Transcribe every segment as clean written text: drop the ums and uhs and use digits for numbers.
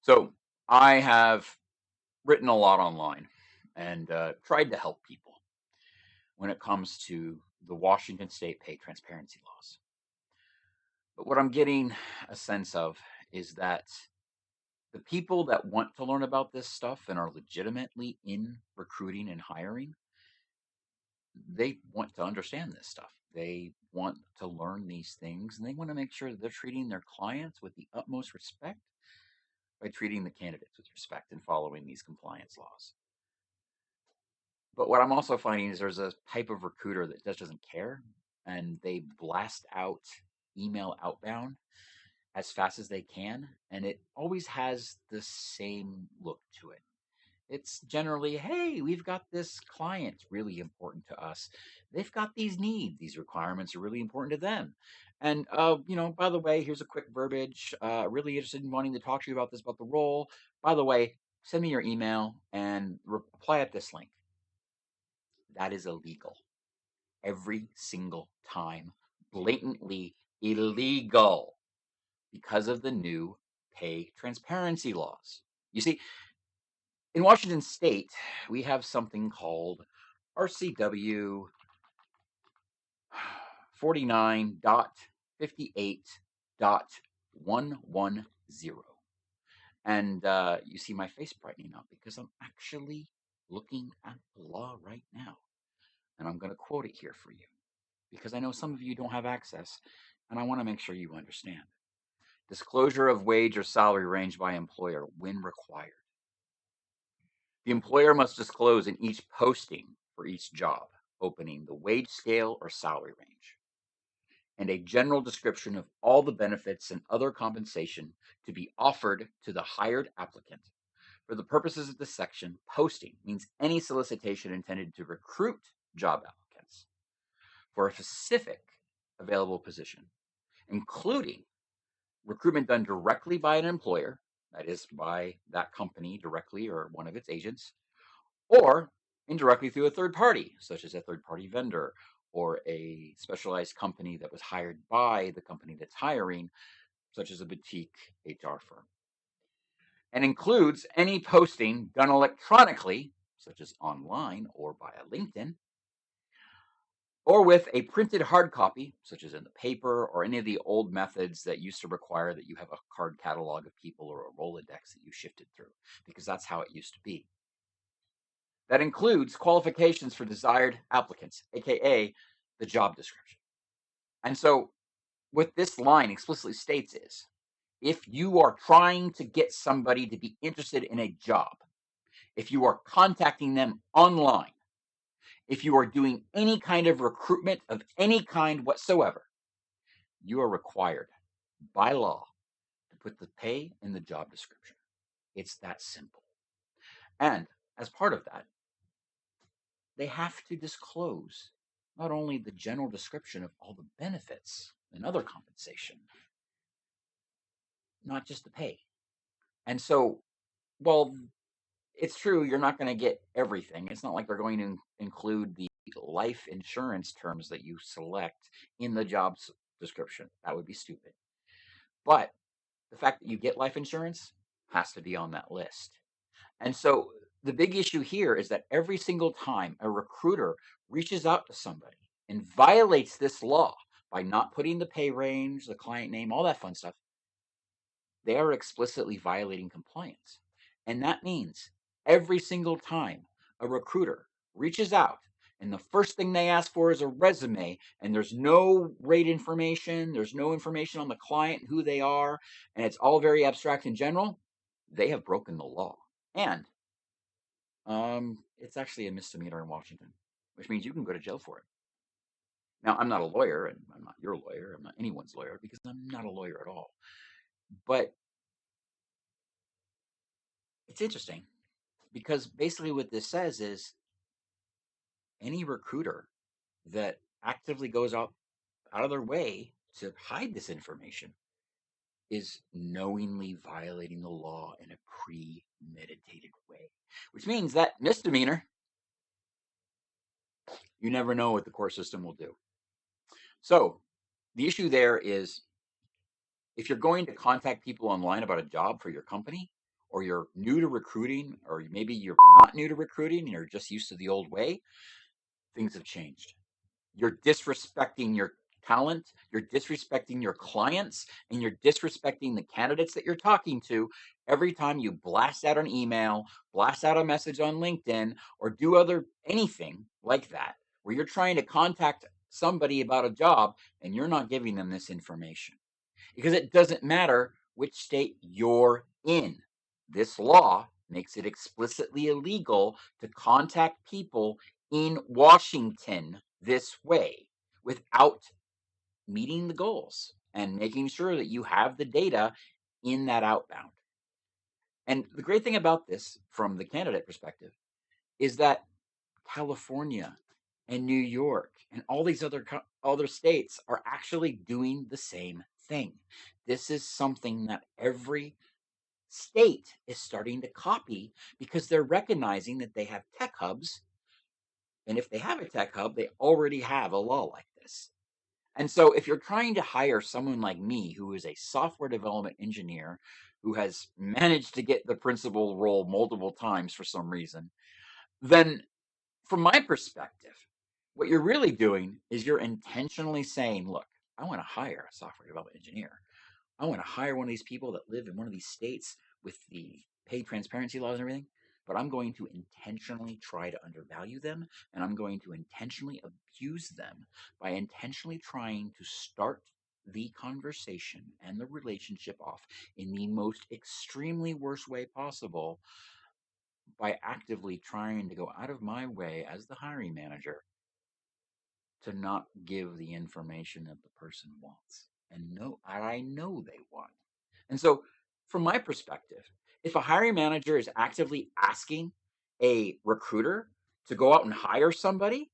So I have written a lot online and tried to help people when it comes to the Washington state pay transparency laws. But what I'm getting a sense of is that the people that want to learn about this stuff and are legitimately in recruiting and hiring, they want to understand this stuff. They want to learn these things and they want to make sure that they're treating their clients with the utmost respect by treating the candidates with respect and following these compliance laws. But what I'm also finding is there's a type of recruiter that just doesn't care and they blast out email outbound as fast as they can. And it always has the same look to it. It's generally, hey, we've got this client really important to us. They've got these needs, these requirements are really important to them. And, by the way, here's a quick verbiage. Really interested in wanting to talk to you about this, about the role. By the way, send me your email and reply at this link. That is illegal every single time, blatantly illegal because of the new pay transparency laws. You see, in Washington state, we have something called RCW 49.58.110. And you see my face brightening up because I'm actually looking at the law right now. And I'm going to quote it here for you because I know some of you don't have access and I want to make sure you understand. Disclosure of wage or salary range by employer when required. The employer must disclose in each posting for each job opening the wage scale or salary range and a general description of all the benefits and other compensation to be offered to the hired applicant. For the purposes of this section, posting means any solicitation intended to recruit job applicants for a specific available position, including recruitment done directly by an employer, that is, by that company directly or one of its agents, or indirectly through a third party, such as a third party vendor or a specialized company that was hired by the company that's hiring, such as a boutique HR firm, and includes any posting done electronically, such as online or via LinkedIn, or with a printed hard copy, such as in the paper or any of the old methods that used to require that you have a card catalog of people or a Rolodex that you shifted through, because that's how it used to be. That includes qualifications for desired applicants, aka the job description. And so, what this line explicitly states is if you are trying to get somebody to be interested in a job, if you are contacting them online, if you are doing any kind of recruitment of any kind whatsoever, you are required by law to put the pay in the job description. It's that simple. And as part of that, they have to disclose not only the general description of all the benefits and other compensation, not just the pay. And so, well, it's true, you're not going to get everything. It's not like they're going to include the life insurance terms that you select in the job description. That would be stupid. But the fact that you get life insurance has to be on that list. And so the big issue here is that every single time a recruiter reaches out to somebody and violates this law by not putting the pay range, the client name, all that fun stuff, they are explicitly violating compliance. And that means every single time a recruiter reaches out and the first thing they ask for is a resume and there's no rate information, there's no information on the client, who they are, and it's all very abstract in general, they have broken the law. And it's actually a misdemeanor in Washington, which means you can go to jail for it. Now, I'm not a lawyer, and I'm not your lawyer. I'm not anyone's lawyer because I'm not a lawyer at all. But it's interesting because basically what this says is any recruiter that actively goes out of their way to hide this information is knowingly violating the law in a premeditated way, which means that misdemeanor, you never know what the court system will do. So the issue there is if you're going to contact people online about a job for your company, or you're new to recruiting, or maybe you're not new to recruiting and you're just used to the old way, things have changed. You're disrespecting your talent, you're disrespecting your clients, and you're disrespecting the candidates that you're talking to every time you blast out an email, blast out a message on LinkedIn, or do other anything like that, where you're trying to contact somebody about a job and you're not giving them this information. Because it doesn't matter which state you're in. This law makes it explicitly illegal to contact people in Washington this way without meeting the goals and making sure that you have the data in that outbound. And the great thing about this, from the candidate perspective, is that California and New York and all these other states are actually doing the same thing. This is something that every state is starting to copy because they're recognizing that they have tech hubs. And if they have a tech hub, they already have a law like this. And so if you're trying to hire someone like me, who is a software development engineer, who has managed to get the principal role multiple times for some reason, then from my perspective, what you're really doing is you're intentionally saying, look, I want to hire a software development engineer. I want to hire one of these people that live in one of these states with the pay transparency laws and everything, but I'm going to intentionally try to undervalue them, and I'm going to intentionally abuse them by intentionally trying to start the conversation and the relationship off in the most extremely worst way possible by actively trying to go out of my way as the hiring manager to not give the information that the person wants and I know they want. And so, from my perspective, if a hiring manager is actively asking a recruiter to go out and hire somebody,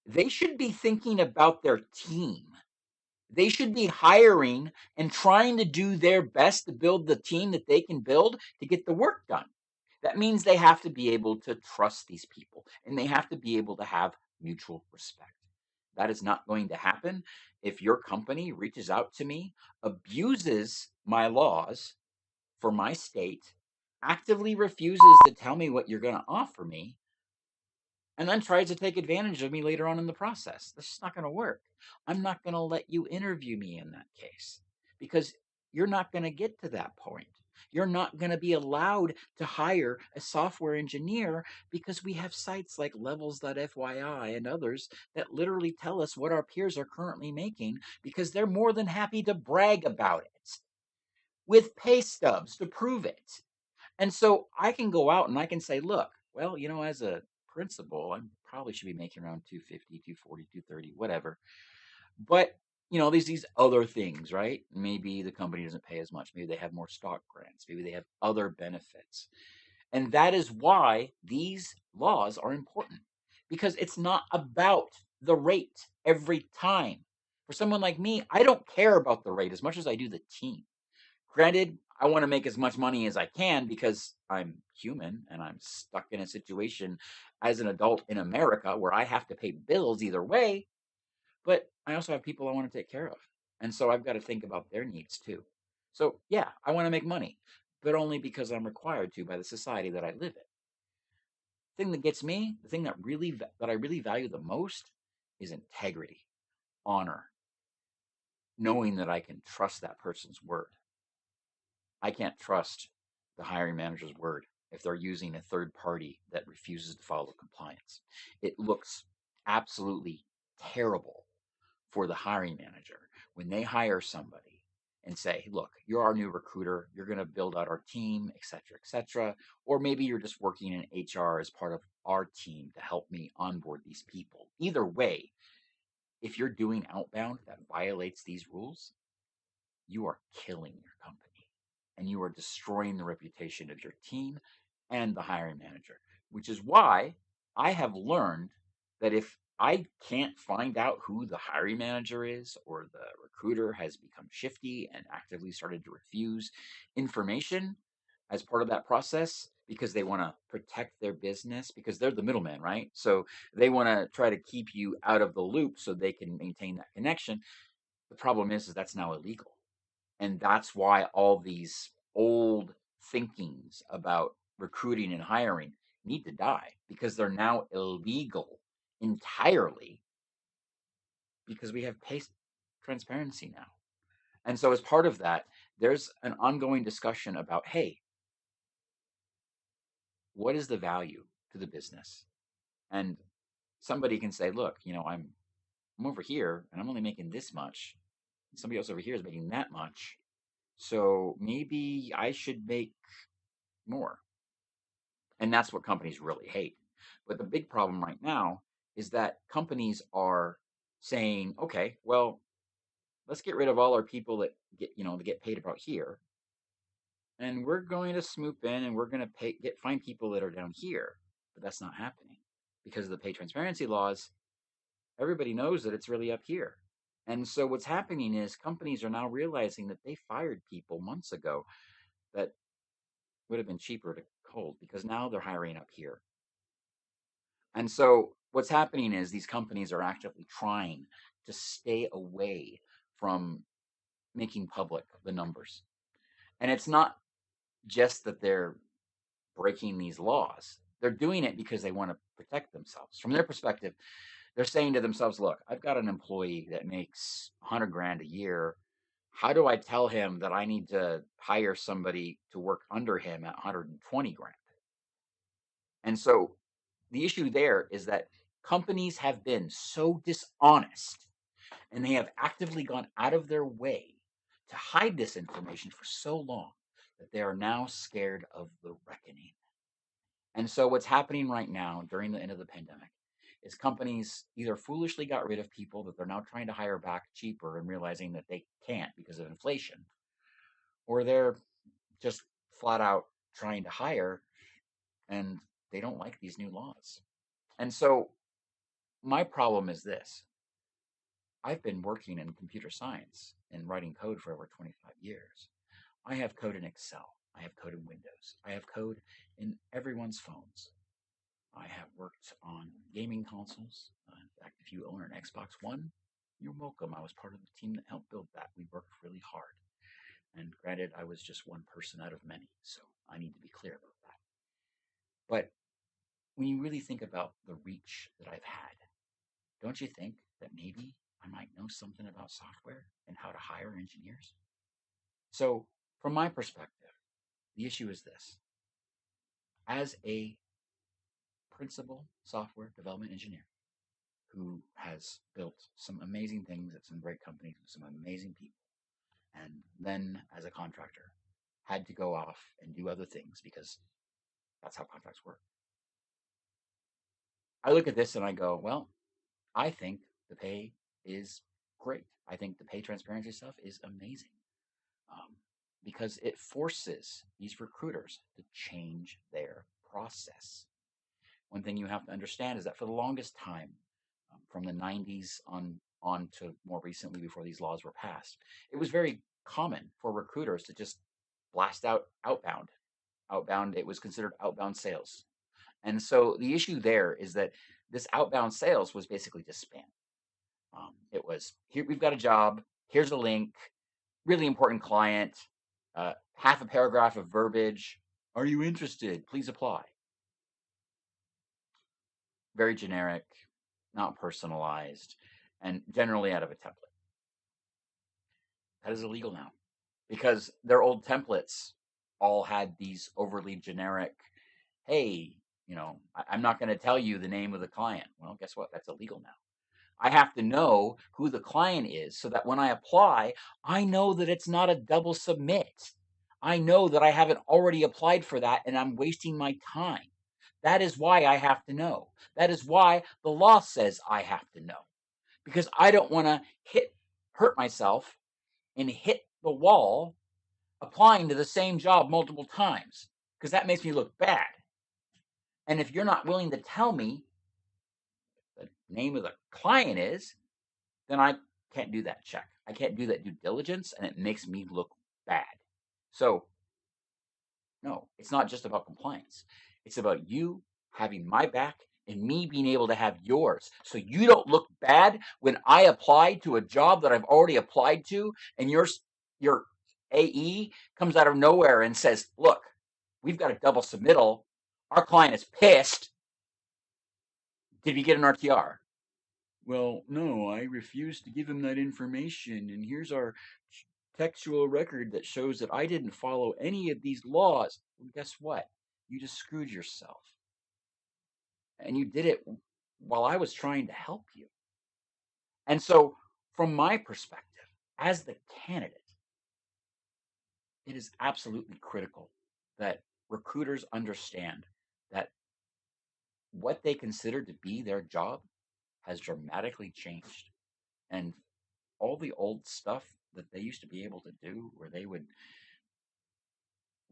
they should be thinking about their team. They should be hiring and trying to do their best to build the team that they can build to get the work done. That means they have to be able to trust these people and they have to be able to have mutual respect. That is not going to happen if your company reaches out to me, abuses my laws for my state, actively refuses to tell me what you're going to offer me, and then tries to take advantage of me later on in the process. That's just not going to work. I'm not going to let you interview me in that case because you're not going to get to that point. You're not going to be allowed to hire a software engineer because we have sites like levels.fyi and others that literally tell us what our peers are currently making because they're more than happy to brag about it with pay stubs to prove it. And so I can go out and I can say, look, well, as a principal, I probably should be making around 250, 240, 230, whatever. But, there's these other things, right? Maybe the company doesn't pay as much. Maybe they have more stock grants. Maybe they have other benefits. And that is why these laws are important because it's not about the rate every time. For someone like me, I don't care about the rate as much as I do the team. Granted, I want to make as much money as I can because I'm human and I'm stuck in a situation as an adult in America where I have to pay bills either way, but I also have people I want to take care of. And so I've got to think about their needs too. So, yeah, I want to make money, but only because I'm required to by the society that I live in. The thing that gets me, the thing that I really value the most is integrity, honor, knowing that I can trust that person's word. I can't trust the hiring manager's word if they're using a third party that refuses to follow compliance. It looks absolutely terrible for the hiring manager when they hire somebody and say, look, you're our new recruiter, you're going to build out our team, et cetera, et cetera. Or maybe you're just working in HR as part of our team to help me onboard these people. Either way, if you're doing outbound that violates these rules, you are killing your company and you are destroying the reputation of your team and the hiring manager, which is why I have learned that if I can't find out who the hiring manager is or the recruiter has become shifty and actively started to refuse information as part of that process because they want to protect their business because they're the middleman, right? So they want to try to keep you out of the loop so they can maintain that connection. The problem is that's now illegal. And that's why all these old thinkings about recruiting and hiring need to die because they're now illegal entirely because we have pay transparency now. And so, as part of that, there's an ongoing discussion about, hey, what is the value to the business? And somebody can say, look, I'm over here and I'm only making this much. Somebody else over here is making that much. So maybe I should make more. And that's what companies really hate. But the big problem right now is that companies are saying, okay, well, let's get rid of all our people that get paid about here. And we're going to swoop in and we're going to find people that are down here. But that's not happening because of the pay transparency laws. Everybody knows that it's really up here. And so what's happening is companies are now realizing that they fired people months ago that would have been cheaper to hold because now they're hiring up here. And so what's happening is these companies are actively trying to stay away from making public the numbers. And it's not just that they're breaking these laws. They're doing it because they want to protect themselves. From their perspective, they're saying to themselves, look, I've got an employee that makes 100 grand a year. How do I tell him that I need to hire somebody to work under him at 120 grand? And so the issue there is that companies have been so dishonest and they have actively gone out of their way to hide this information for so long that they are now scared of the reckoning. And so what's happening right now during the end of the pandemic is companies either foolishly got rid of people that they're now trying to hire back cheaper and realizing that they can't because of inflation, or they're just flat out trying to hire and they don't like these new laws. And so my problem is this. I've been working in computer science and writing code for over 25 years. I have code in Excel. I have code in Windows. I have code in everyone's phones. I have worked on gaming consoles. In fact, if you own an Xbox One, you're welcome. I was part of the team that helped build that. We worked really hard. And granted, I was just one person out of many, so I need to be clear about that. But when you really think about the reach that I've had, don't you think that maybe I might know something about software and how to hire engineers? So, from my perspective, the issue is this. As a principal software development engineer who has built some amazing things at some great companies with some amazing people, and then as a contractor, had to go off and do other things because that's how contracts work. I look at this and I go, well, I think the pay is great. I think the pay transparency stuff is amazing because it forces these recruiters to change their process. One thing you have to understand is that for the longest time, from the 90s on to more recently before these laws were passed, it was very common for recruiters to just blast out outbound. Outbound, it was considered outbound sales. And so the issue there is that this outbound sales was basically just spam. It was, here, we've got a job, here's a link, really important client, half a paragraph of verbiage. Are you interested? Please apply. Very generic, not personalized, and generally out of a template. That is illegal now because their old templates all had these overly generic, hey, I'm not going to tell you the name of the client. Well, guess what? That's illegal now. I have to know who the client is so that when I apply, I know that it's not a double submit. I know that I haven't already applied for that and I'm wasting my time. That is why I have to know. That is why the law says I have to know. Because I don't want to hurt myself and hit the wall applying to the same job multiple times because that makes me look bad. And if you're not willing to tell me the name of the client is, then I can't do that check. I can't do that due diligence, and it makes me look bad. So, no, it's not just about compliance. It's about you having my back and me being able to have yours. So you don't look bad when I apply to a job that I've already applied to, and your AE comes out of nowhere and says, look, We've got a double submittal. Our client is pissed. Did we get an RTR? Well, no, I refused to give him that information, and here's our textual record that shows that I didn't follow any of these laws. Well, guess what? You just screwed yourself. And you did it while I was trying to help you. And so, from my perspective, as the candidate, it is absolutely critical that recruiters understand that what they consider to be their job has dramatically changed. And all the old stuff that they used to be able to do, where they would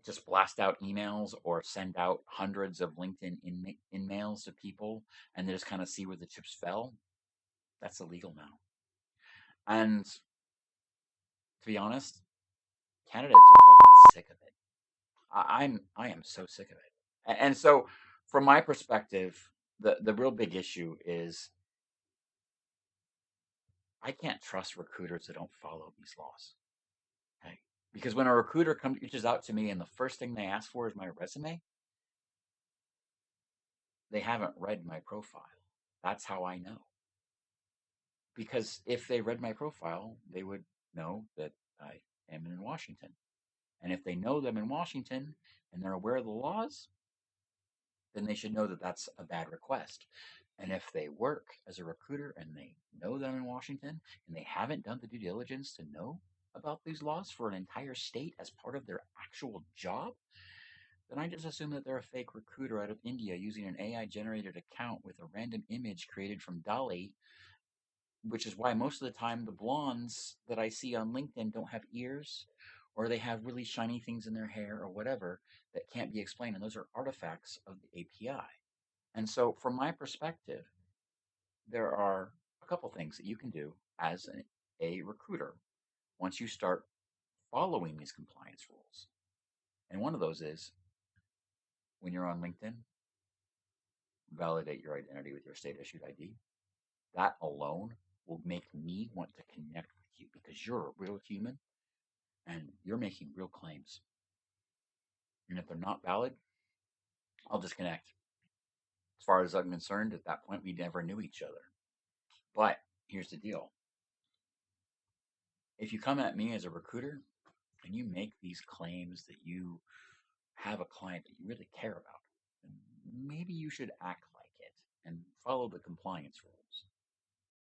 just blast out emails or send out hundreds of LinkedIn in-mails to people and they just kind of see where the chips fell, that's illegal now. And to be honest, candidates are fucking sick of it. I am so sick of it. And so, from my perspective, the real big issue is I can't trust recruiters that don't follow these laws. Okay, because when a recruiter reaches out to me and the first thing they ask for is my resume, they haven't read my profile. That's how I know. Because if they read my profile, they would know that I am in Washington. And if they know them in Washington and they're aware of the laws, then they should know that that's a bad request. And if they work as a recruiter and they know them in Washington and they haven't done the due diligence to know about these laws for an entire state as part of their actual job, then I just assume that they're a fake recruiter out of India using an AI generated account with a random image created from DALL-E, which is why most of the time the blondes that I see on LinkedIn don't have ears or they have really shiny things in their hair or whatever that can't be explained. And those are artifacts of the API. And so, from my perspective, there are a couple things that you can do as a recruiter once you start following these compliance rules. And one of those is when you're on LinkedIn, validate your identity with your state issued ID. That alone will make me want to connect with you because you're a real human and you're making real claims. And if they're not valid, I'll disconnect. As far as I'm concerned, at that point, we never knew each other. But here's the deal: if you come at me as a recruiter and you make these claims that you have a client that you really care about, maybe you should act like it and follow the compliance rules.